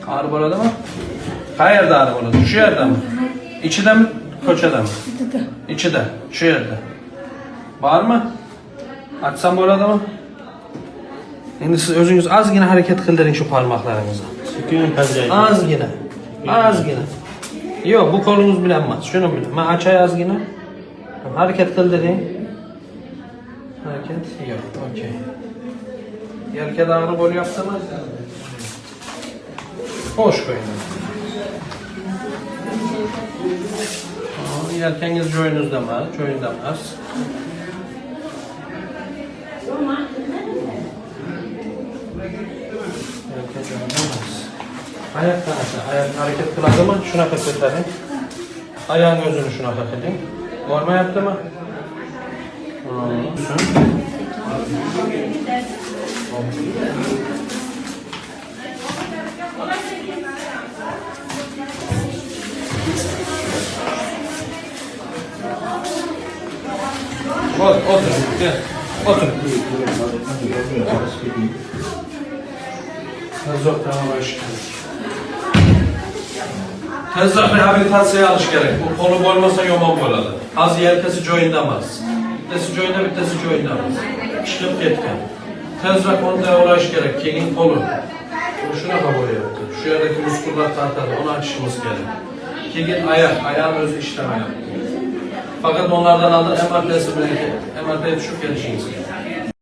Ağrı boladı mı? Qayerda ağrı boladı? Şu yerde mi? İçide mi? Koçada mı? İçide. Şu yerde. Var mı? Açsam boladı mı? Endi siz özünüz azgina hareket qildiring şu parmaklarınızı. Azgina. Azgina. Yok, bu kolunuz bilan emas. Şunu bilan. Men açay azgina. Hareket qildiring. Hareket yok. Okey. Yelkada ağrı bo'lyaptimi? Xo'sh qo'ying. Yelkangiz joyinizda emas, joyinda emas. Yelka joyinda emas. Ayak qanaqa? Ayak hareket qiladimi? Shunaqa ko'taring. Ayağın o'zini shunaqa qiling. Bo'lmayaptimi? Otur. Gel. Otur. Tezroq davolash kerak. Tezroq rehabilitatsiya olish kerak. Bu qo'li bo'lmasa yomon bo'ladi. Hozir yelkasi joyinda emas. Bittasi joyinda, bittasi joyinda emas. Ishqib ketgan. Tezroq uni davolash kerak. Keyin qo'li. Shunaqa bo'lyapti. Shu yerdagi muskullar tortadi, uni ochishimiz kerak. Keyin oyoq o'zi ishlamayapti. Fakat onlardan aldık MRT'si bilen MRT'ye düşüp gelişiniz.